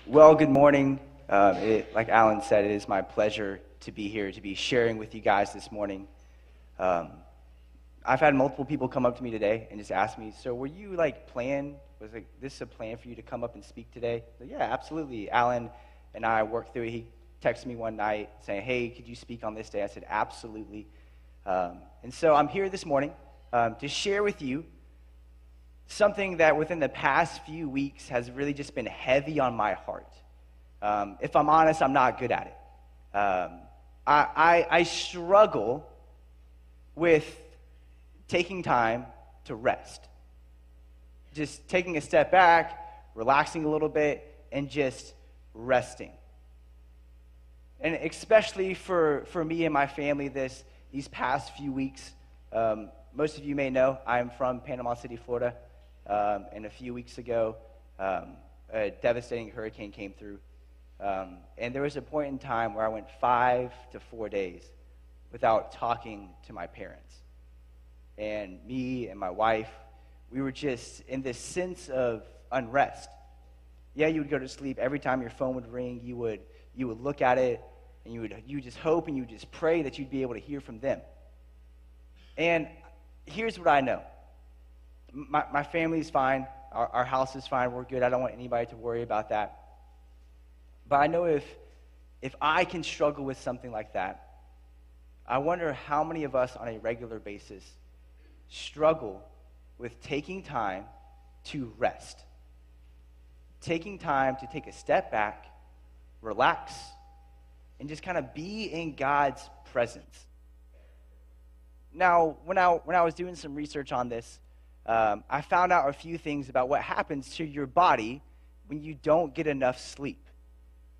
Well, good morning. Like Alan said, it is my pleasure to be here, to be sharing with you guys this morning. Um, I've had multiple people come up to me today and just ask me, so were you was this a plan for you to come up and speak today? So, yeah, absolutely. Alan and I worked through it. He texted me one night saying, hey, could you speak on this day? I said, absolutely. And so I'm here this morning to share with you something that within the past few weeks has really just been heavy on my heart. If I'm honest, I'm not good at it. I struggle with taking time to rest. Just taking a step back, relaxing a little bit, and just resting. And especially for me and my family these past few weeks, most of you may know I'm from Panama City, Florida. And a few weeks ago, a devastating hurricane came through. And there was a point in time where I went 5 to 4 days without talking to my parents. And me and my wife, we were just in this sense of unrest. Yeah, you would go to sleep. Every time your phone would ring, you would look at it, and you would just hope and you would just pray that you'd be able to hear from them. And here's what I know. My family's fine. Our house is fine. We're good. I don't want anybody to worry about that. But I know if I can struggle with something like that, I wonder how many of us on a regular basis struggle with taking time to rest. Taking time to take a step back, relax, and just kind of be in God's presence. Now, when I was doing some research on this, I found out a few things about what happens to your body when you don't get enough sleep.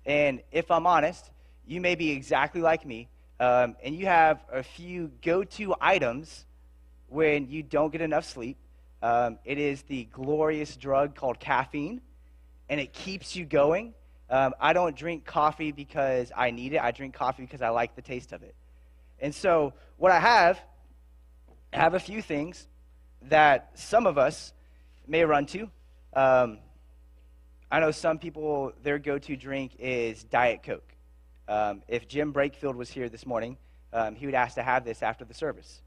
And if I'm honest, you may be exactly like me, and you have a few go-to items when you don't get enough sleep. It is the glorious drug called caffeine, and it keeps you going. I don't drink coffee because I need it. I drink coffee because I like the taste of it. And so what I have a few things that some of us may run to. I know some people, their go-to drink is Diet Coke. If Jim Brakefield was here this morning, he would ask to have this after the service.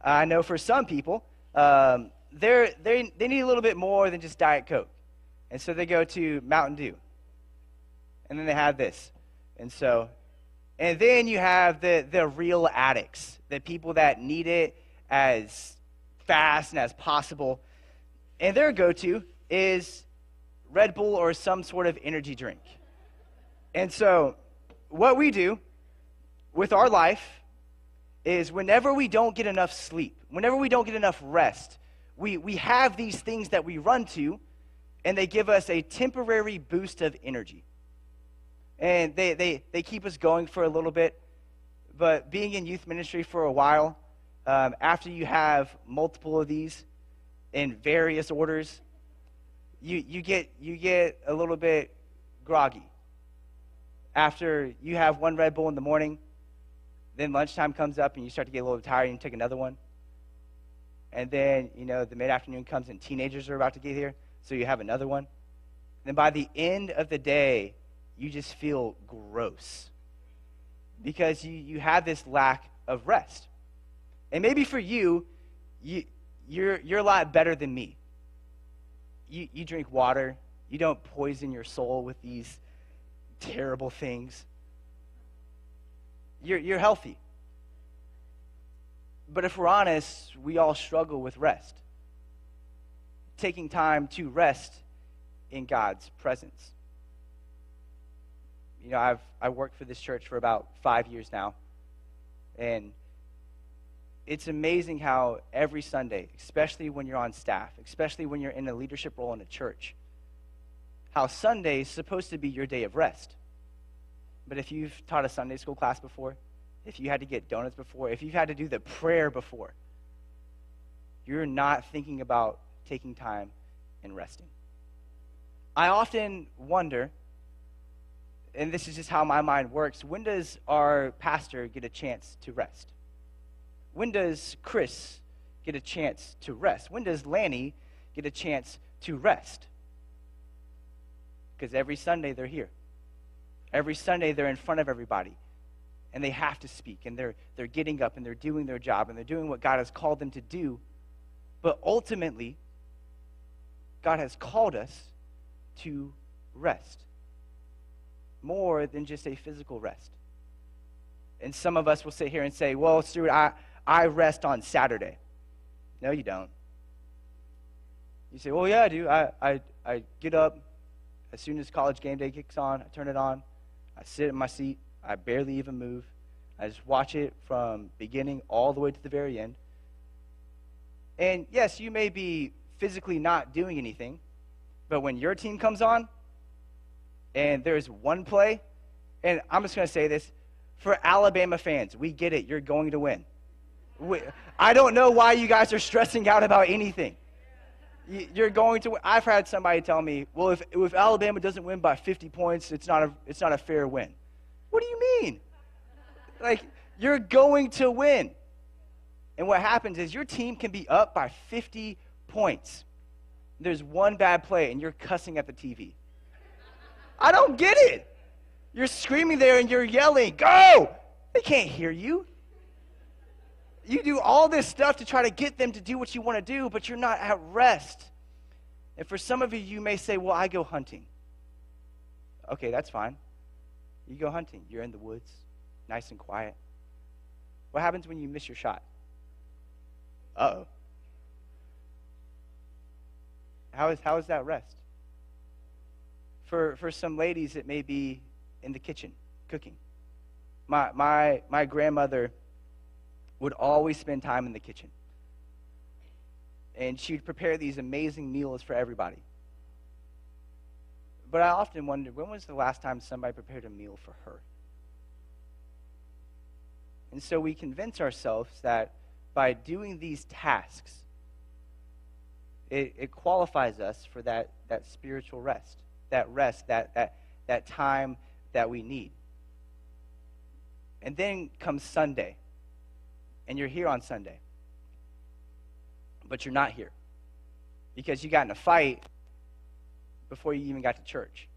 I know for some people, they need a little bit more than just Diet Coke. And so they go to Mountain Dew. And then they have this. And then you have the real addicts, the people that need it as fast and as possible, and their go-to is Red Bull or some sort of energy drink. And so what we do with our life is whenever we don't get enough sleep, whenever we don't get enough rest, we have these things that we run to, and they give us a temporary boost of energy. And they keep us going for a little bit, but being in youth ministry for a while, after you have multiple of these in various orders, you get a little bit groggy. After you have one Red Bull in the morning, then lunchtime comes up and you start to get a little tired and you take another one. And then, the mid-afternoon comes and teenagers are about to get here, so you have another one. And then by the end of the day, you just feel gross because you have this lack of rest. And maybe for you're a lot better than me. You drink water. You don't poison your soul with these terrible things. You're healthy. But if we're honest, we all struggle with rest. Taking time to rest in God's presence. I've worked for this church for about 5 years now, and it's amazing how every Sunday, especially when you're on staff, especially when you're in a leadership role in a church, how Sunday is supposed to be your day of rest. But if you've taught a Sunday school class before, if you had to get donuts before, if you've had to do the prayer before, you're not thinking about taking time and resting. I often wonder, and this is just how my mind works, when does our pastor get a chance to rest? When does Chris get a chance to rest? When does Lanny get a chance to rest. Because every Sunday they're here. Every Sunday they're in front of everybody. And they have to speak. And they're getting up and they're doing their job. And they're doing what God has called them to do. But ultimately, God has called us to rest. More than just a physical rest. And some of us will sit here and say, well, Stuart, I rest on Saturday. No, you don't. You say, well, yeah, I do. I get up as soon as college game day kicks on. I turn it on. I sit in my seat. I barely even move. I just watch it from beginning all the way to the very end. And yes, you may be physically not doing anything, but when your team comes on and there's one play, and I'm just going to say this, for Alabama fans, we get it. You're going to win. I don't know why you guys are stressing out about anything. You're going to win. I've had somebody tell me, well, if Alabama doesn't win by 50 points, it's not a fair win. What do you mean? Like, you're going to win. And what happens is your team can be up by 50 points. There's one bad play, and you're cussing at the TV. I don't get it. You're screaming there, and you're yelling, go! They can't hear you. You do all this stuff to try to get them to do what you want to do, but you're not at rest. And for some of you, you may say, well, I go hunting. Okay, that's fine. You go hunting. You're in the woods, nice and quiet. What happens when you miss your shot? Uh-oh. How is that rest? For some ladies, it may be in the kitchen, cooking. My grandmother would always spend time in the kitchen. And she would prepare these amazing meals for everybody. But I often wondered, when was the last time somebody prepared a meal for her? And so we convince ourselves that by doing these tasks, it qualifies us for that spiritual rest, that time that we need. And then comes Sunday, and you're here on Sunday, but you're not here because you got in a fight before you even got to church.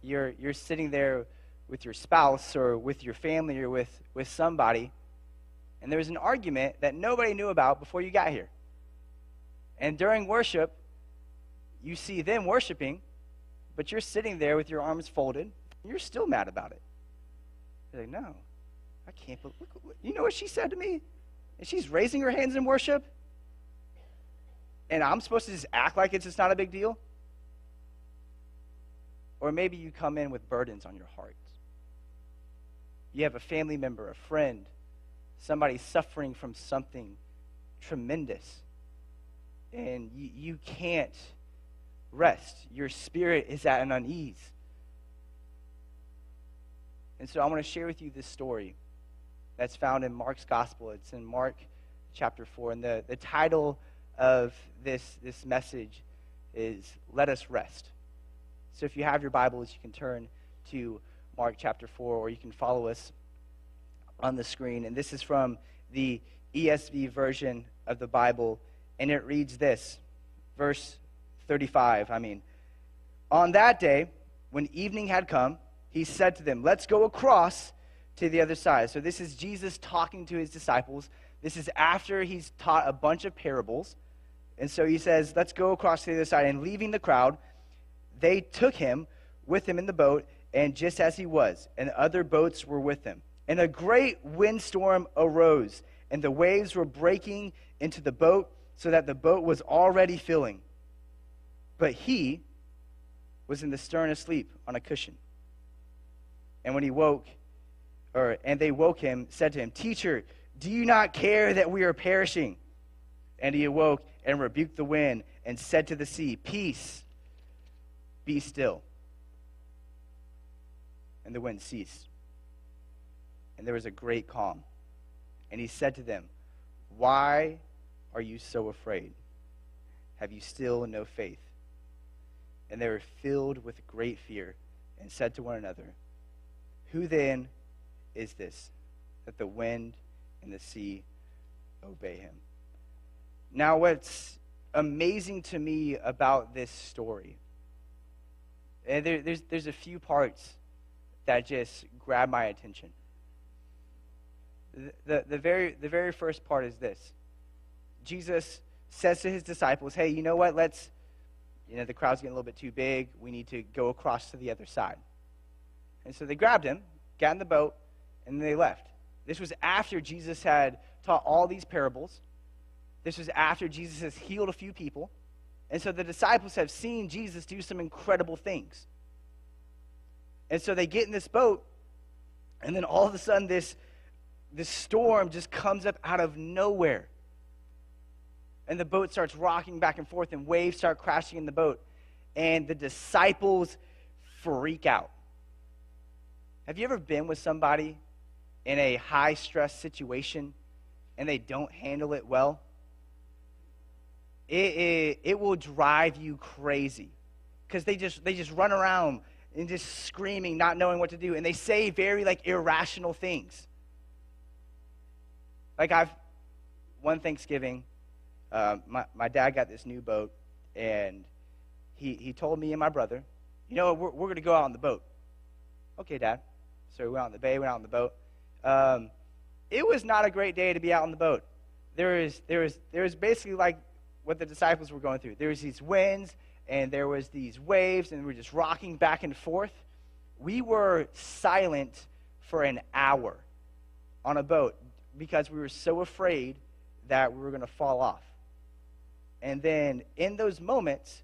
You're sitting there with your spouse or with your family or with somebody, and there was an argument that nobody knew about before you got here. And during worship, you see them worshiping, but you're sitting there with your arms folded, and you're still mad about it. You're like, no, I can't believe, you know what she said to me? And she's raising her hands in worship, and I'm supposed to just act like it's just not a big deal? Or maybe you come in with burdens on your heart. You have a family member, a friend, somebody suffering from something tremendous, and you can't rest. Your spirit is at an unease. And so I want to share with you this story that's found in Mark's gospel. It's in Mark chapter 4. And the title of this message is Let Us Rest. So if you have your Bibles, you can turn to Mark chapter 4, or you can follow us on the screen. And this is from the ESV version of the Bible. And it reads this, verse 35. On that day, when evening had come, he said to them, let's go across to the other side. So this is Jesus talking to his disciples. This is after he's taught a bunch of parables. And so he says, let's go across to the other side. And leaving the crowd, they took him with them in the boat, and just as he was, and other boats were with him. And a great windstorm arose, and the waves were breaking into the boat, so that the boat was already filling. But he was in the stern asleep on a cushion. And when he woke, and they woke him, said to him, Teacher, do you not care that we are perishing? And he awoke and rebuked the wind and said to the sea, Peace, be still. And the wind ceased. And there was a great calm. And he said to them, Why are you so afraid? Have you still no faith? And they were filled with great fear and said to one another, Who then is this, that the wind and the sea obey him? Now, what's amazing to me about this story, and there's a few parts that just grab my attention. The very first part is this. Jesus says to his disciples, hey, you know what, the crowd's getting a little bit too big. We need to go across to the other side. And so they grabbed him, got in the boat, and they left. This was after Jesus had taught all these parables. This was after Jesus has healed a few people. And so the disciples have seen Jesus do some incredible things. And so they get in this boat, and then all of a sudden this storm just comes up out of nowhere. And the boat starts rocking back and forth, and waves start crashing in the boat. And the disciples freak out. Have you ever been with somebody in a high-stress situation and they don't handle it well? It will drive you crazy because they just run around and just screaming, not knowing what to do. And they say very, irrational things. One Thanksgiving, my dad got this new boat, and he told me and my brother, we're going to go out on the boat. Okay, Dad. So we went out on the bay, went out on the boat. It was not a great day to be out on the boat. There was basically like what the disciples were going through. There was these winds, and there was these waves, and we were just rocking back and forth. We were silent for an hour on a boat because we were so afraid that we were going to fall off. And then in those moments,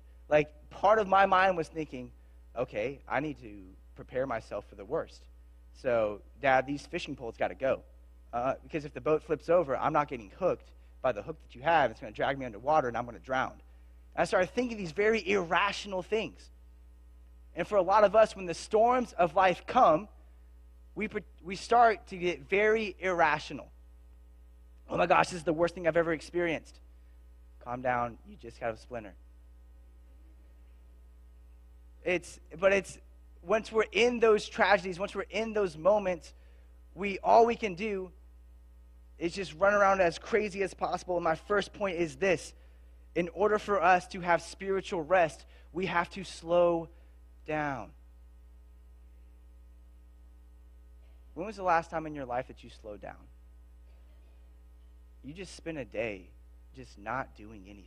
part of my mind was thinking, okay, I need to prepare myself for the worst. So, Dad, these fishing poles got to go. Because if the boat flips over, I'm not getting hooked by the hook that you have. It's going to drag me underwater, and I'm going to drown. And I started thinking these very irrational things. And for a lot of us, when the storms of life come, we start to get very irrational. Oh my gosh, this is the worst thing I've ever experienced. Calm down, you just got a splinter. But once we're in those tragedies, once we're in those moments, all we can do is just run around as crazy as possible. And my first point is this. In order for us to have spiritual rest, we have to slow down. When was the last time in your life that you slowed down? You just spent a day just not doing anything.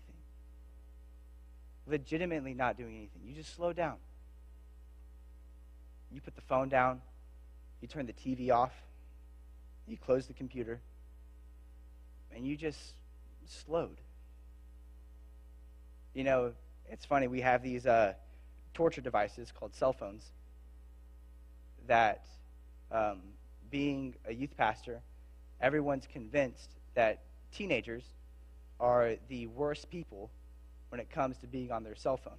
Legitimately not doing anything. You just slow down. You put the phone down. You turn the TV off. You close the computer. And you just slowed. It's funny. We have these torture devices called cell phones that, being a youth pastor, everyone's convinced that teenagers are the worst people when it comes to being on their cell phone.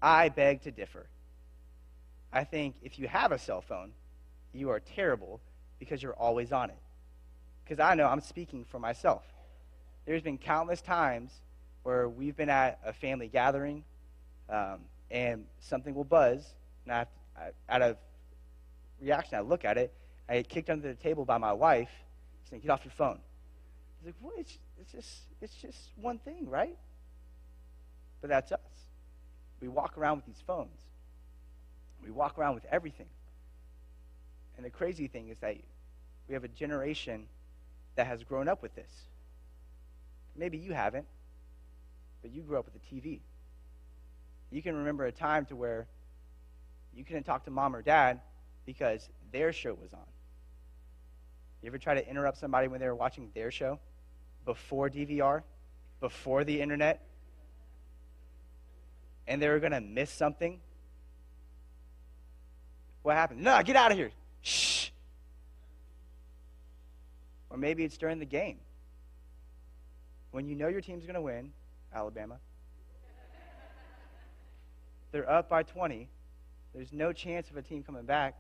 I beg to differ. I think if you have a cell phone, you are terrible because you're always on it. Because I know I'm speaking for myself. There's been countless times where we've been at a family gathering and something will buzz, and out of reaction, I look at it, I get kicked under the table by my wife, saying, "Get off your phone." I was like, "What? It's just one thing, right?" But that's us. We walk around with these phones. We walk around with everything. And the crazy thing is that we have a generation that has grown up with this. Maybe you haven't, but you grew up with a TV. You can remember a time to where you couldn't talk to mom or dad because their show was on. You ever try to interrupt somebody when they were watching their show? Before DVR? Before the internet? And they were going to miss something? What happened? No, get out of here. Shh. Or maybe it's during the game. When you know your team's going to win, Alabama, they're up by 20. There's no chance of a team coming back.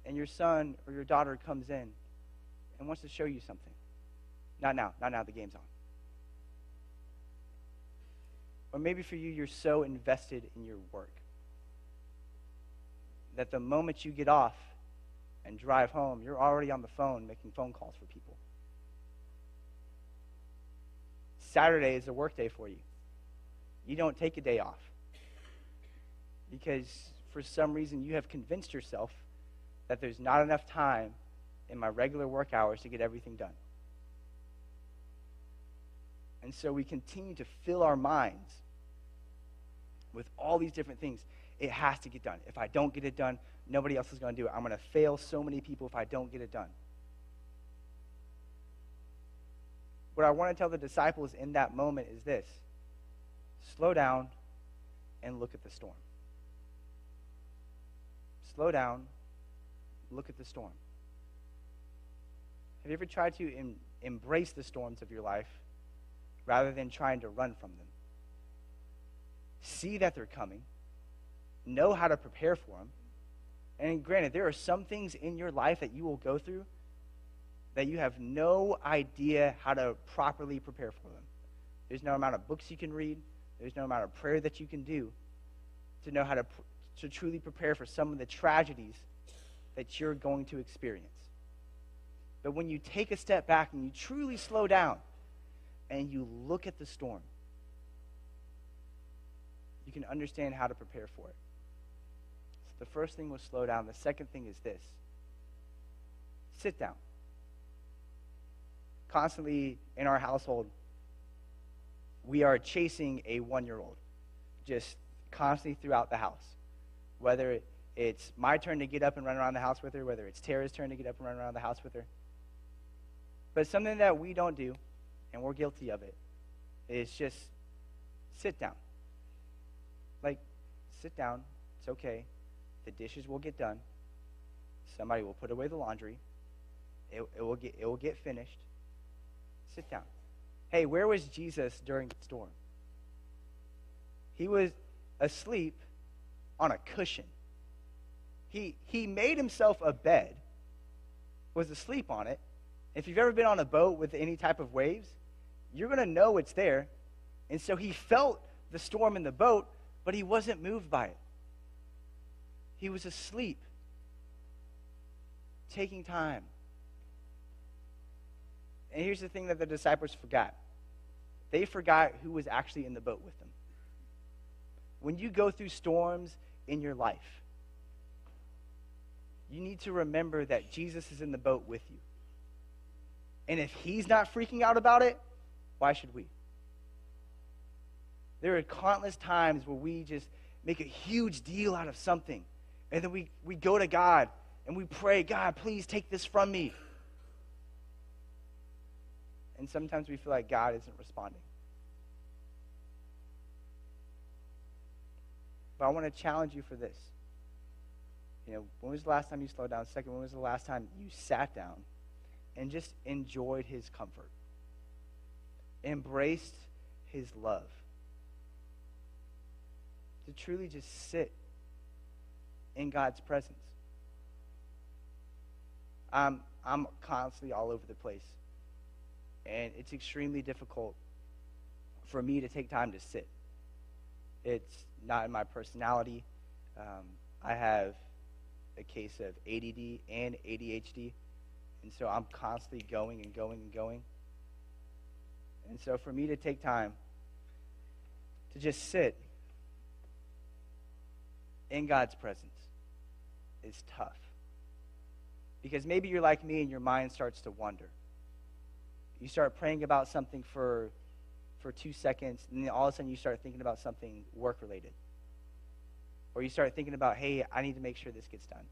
And your son or your daughter comes in and wants to show you something. Not now, the game's on. Or maybe for you, you're so invested in your work that the moment you get off and drive home, you're already on the phone making phone calls for people. Saturday is a work day for you. You don't take a day off because for some reason you have convinced yourself that there's not enough time in my regular work hours to get everything done. And so we continue to fill our minds with all these different things. It has to get done. If I don't get it done, nobody else is going to do it. I'm going to fail so many people if I don't get it done. What I want to tell the disciples in that moment is this: slow down and look at the storm. Slow down, look at the storm. Have you ever tried to embrace the storms of your life rather than trying to run from them? See that they're coming. Know how to prepare for them. And granted, there are some things in your life that you will go through that you have no idea how to properly prepare for them. There's no amount of books you can read. There's no amount of prayer that you can do to know how to truly prepare for some of the tragedies that you're going to experience. But when you take a step back and you truly slow down and you look at the storm, you can understand how to prepare for it. So the first thing was slow down. The second thing is this: sit down. Constantly in our household, we are chasing a 1-year-old just constantly throughout the house. Whether it's my turn to get up and run around the house with her, whether it's Tara's turn to get up and run around the house with her. But something that we don't do, and we're guilty of it, is just sit down. Like, sit down. It's okay. The dishes will get done. Somebody will put away the laundry. It will get finished. Sit down. Hey, where was Jesus during the storm? He was asleep on a cushion. He made himself a bed, was asleep on it. If you've ever been on a boat with any type of waves, you're going to know it's there. And so he felt the storm in the boat, but he wasn't moved by it. He was asleep, taking time. And here's the thing that the disciples forgot. They forgot who was actually in the boat with them. When you go through storms in your life, you need to remember that Jesus is in the boat with you. And if he's not freaking out about it, why should we? There are countless times where we just make a huge deal out of something. And then we go to God and we pray, God, please take this from me. And sometimes we feel like God isn't responding. But I want to challenge you for this. When was the last time you slowed down? Second, when was the last time you sat down and just enjoyed his comfort? Embraced his love? To truly just sit in God's presence. I'm constantly all over the place. And it's extremely difficult for me to take time to sit. It's not in my personality. I have a case of ADD and ADHD. And so I'm constantly going and going and going. And so for me to take time to just sit in God's presence is tough. Because maybe you're like me and your mind starts to wander. You start praying about something for 2 seconds, and then all of a sudden you start thinking about something work-related. Or you start thinking about, hey, I need to make sure this gets done.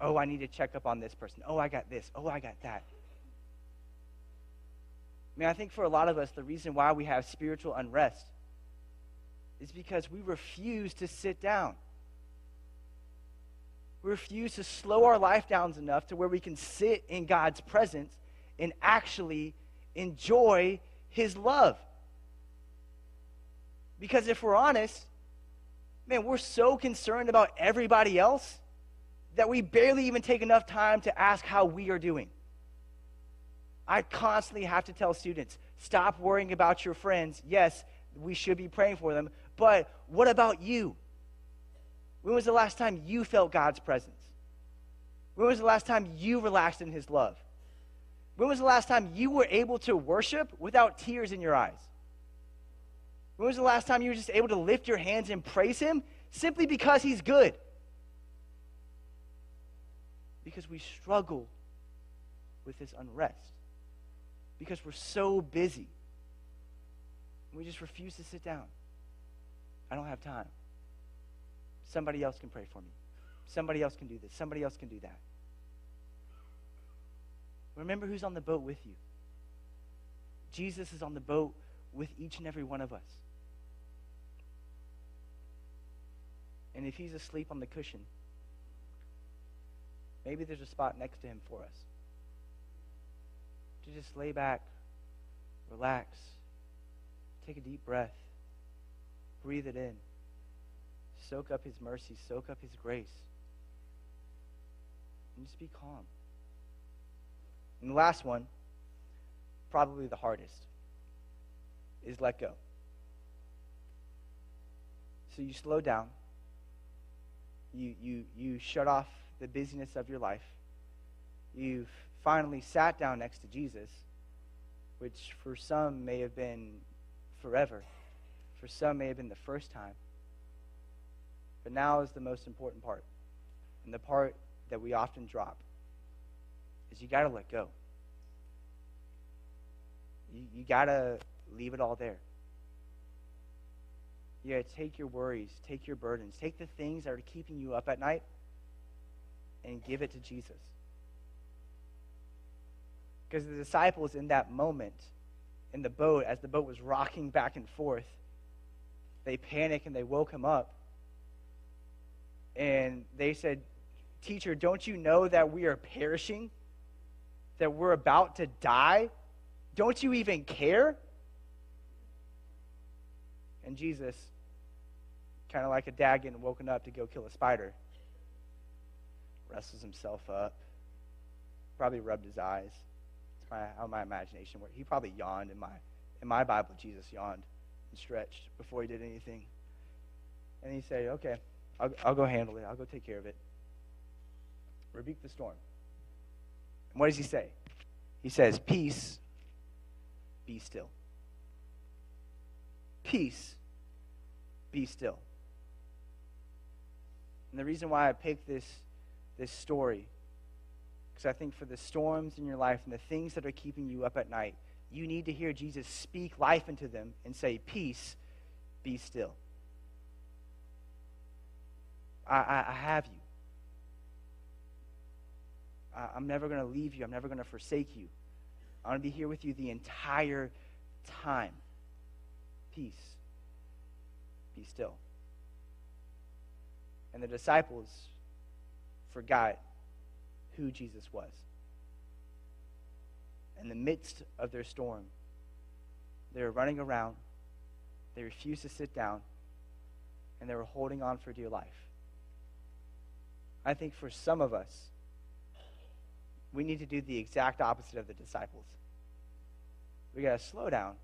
Oh, I need to check up on this person. Oh, I got this. Oh, I got that. I think for a lot of us, the reason why we have spiritual unrest is because we refuse to sit down. We refuse to slow our life down enough to where we can sit in God's presence and actually enjoy his love. Because if we're honest, we're so concerned about everybody else that we barely even take enough time to ask how we are doing. I constantly have to tell students, stop worrying about your friends. Yes, we should be praying for them, but what about you? When was the last time you felt God's presence? When was the last time you relaxed in his love? When was the last time you were able to worship without tears in your eyes? When was the last time you were just able to lift your hands and praise him simply because he's good? Because we struggle with this unrest. Because we're so busy. We just refuse to sit down. I don't have time. Somebody else can pray for me. Somebody else can do this. Somebody else can do that. Remember who's on the boat with you. Jesus is on the boat with each and every one of us. And if he's asleep on the cushion, maybe there's a spot next to him for us. To just lay back, relax, take a deep breath, breathe it in, soak up his mercy, soak up his grace, and just be calm. And the last one, probably the hardest, is let go. So you slow down. You shut off the busyness of your life. You've finally sat down next to Jesus, which for some may have been forever. For some may have been the first time. But now is the most important part. And the part that we often drop is you got to let go. You got to leave it all there. You got to take your worries, take your burdens, take the things that are keeping you up at night and give it to Jesus. Because the disciples in that moment, in the boat, as the boat was rocking back and forth, they panicked and they woke him up. And they said, "Teacher, don't you know that we are perishing? That we're about to die? Don't you even care?" And Jesus, kind of like a dad getting woken up to go kill a spider, wrestles himself up, probably rubbed his eyes. It's how my imagination works. He probably yawned. In my Bible, Jesus yawned and stretched before he did anything. And he said, "Okay, I'll go handle it. I'll go take care of it. Rebuke the storm." And what does he say? He says, "Peace, be still." Peace, be still. And the reason why I picked this story, because I think for the storms in your life and the things that are keeping you up at night, you need to hear Jesus speak life into them and say, "Peace, be still. I have you. I'm never going to leave you. I'm never going to forsake you. I'm going to be here with you the entire time. Peace, be still." And the disciples forgot who Jesus was. In the midst of their storm, they were running around, they refused to sit down, and they were holding on for dear life. I think for some of us, we need to do the exact opposite of the disciples. We got to slow down.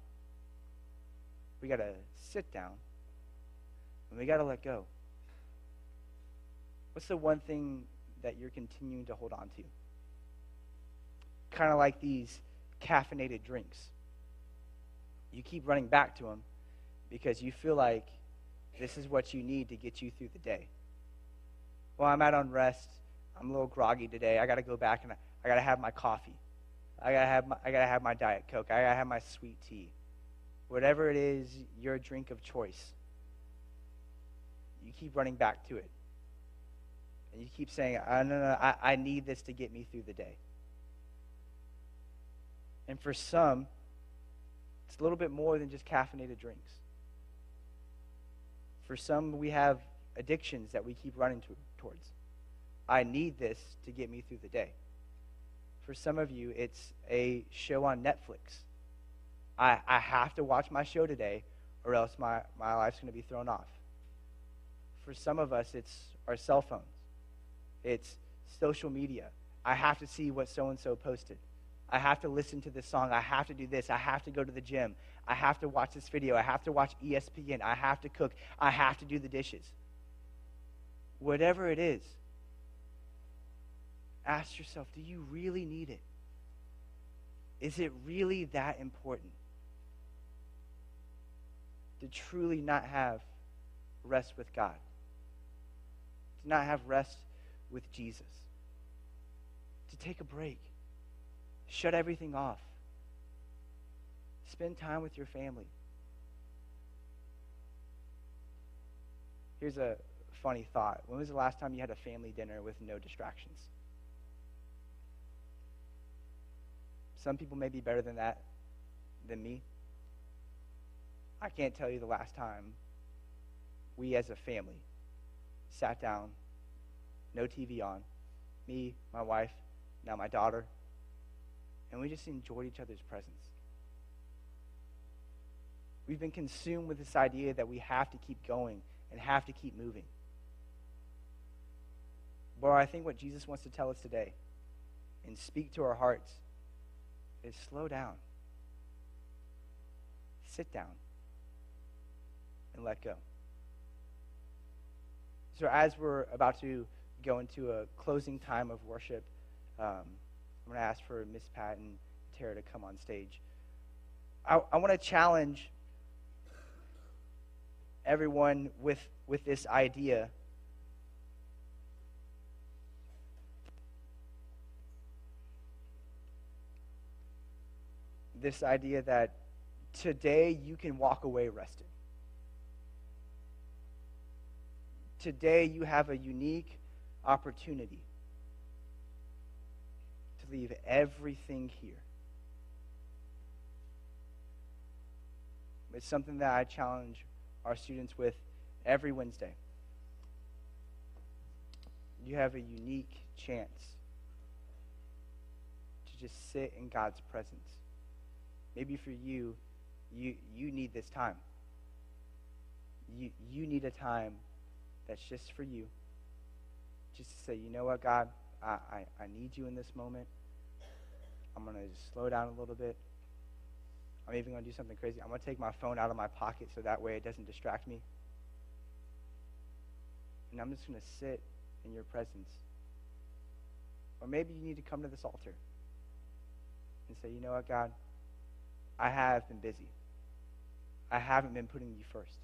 We got to sit down. And we got to let go. What's the one thing that you're continuing to hold on to? Kind of like these caffeinated drinks. You keep running back to them because you feel like this is what you need to get you through the day. Well, I'm out on rest. I'm a little groggy today. I got to go back and I got to have my coffee. I got to have my Diet Coke. I got to have my sweet tea. Whatever it is, your drink of choice. You keep running back to it. And you keep saying, no, I need this to get me through the day. And for some, it's a little bit more than just caffeinated drinks. For some, we have addictions that we keep running towards. I need this to get me through the day. For some of you, it's a show on Netflix. I have to watch my show today or else my life's going to be thrown off. For some of us, it's our cell phones. It's social media. I have to see what so-and-so posted. I have to listen to this song. I have to do this. I have to go to the gym. I have to watch this video. I have to watch ESPN. I have to cook. I have to do the dishes. Whatever it is, ask yourself, do you really need it? Is it really that important? to truly not have rest with God, to not have rest with Jesus, to take a break, shut everything off, spend time with your family. Here's a funny thought. When was the last time you had a family dinner with no distractions? Some people may be better than that than me. I can't tell you the last time we as a family sat down, no TV on, me, my wife, now my daughter, and we just enjoyed each other's presence. We've been consumed with this idea that we have to keep going and have to keep moving. But I think what Jesus wants to tell us today and speak to our hearts is slow down, sit down, and let go. So as we're about to go into a closing time of worship, I'm going to ask for Miss Pat and Tara to come on stage. I want to challenge everyone with this idea. This idea that today you can walk away rested. Today you have a unique opportunity to leave everything here. It's something that I challenge our students with every Wednesday. You have a unique chance to just sit in God's presence. Maybe for you need this time. You need a time that's just for you. Just to say, you know what, God, I need you in this moment. I'm going to just slow down a little bit. I'm even going to do something crazy. I'm going to take my phone out of my pocket so that way it doesn't distract me. And I'm just going to sit in your presence. Or maybe you need to come to this altar and say, you know what, God, I have been busy. I haven't been putting you first.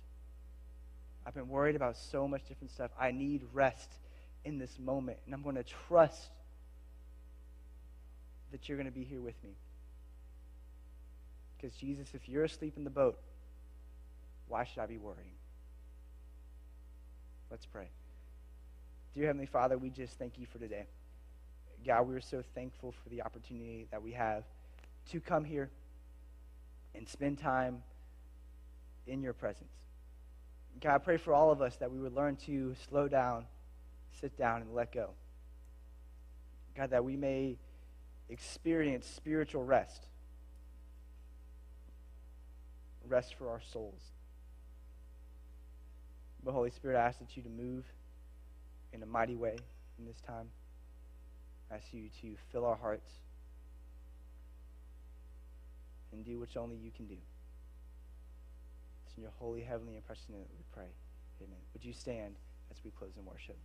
I've been worried about so much different stuff. I need rest in this moment, and I'm going to trust that you're going to be here with me. Because Jesus, if you're asleep in the boat, why should I be worrying? Let's pray. Dear Heavenly Father, we just thank you for today. God, we're so thankful for the opportunity that we have to come here and spend time in your presence. God, I pray for all of us that we would learn to slow down, sit down, and let go. God, that we may experience spiritual rest. Rest for our souls. But Holy Spirit, I ask that you to move in a mighty way in this time. I ask you to fill our hearts and do what only you can do. It's in your holy, heavenly, and precious name that we pray. Amen. Would you stand as we close in worship?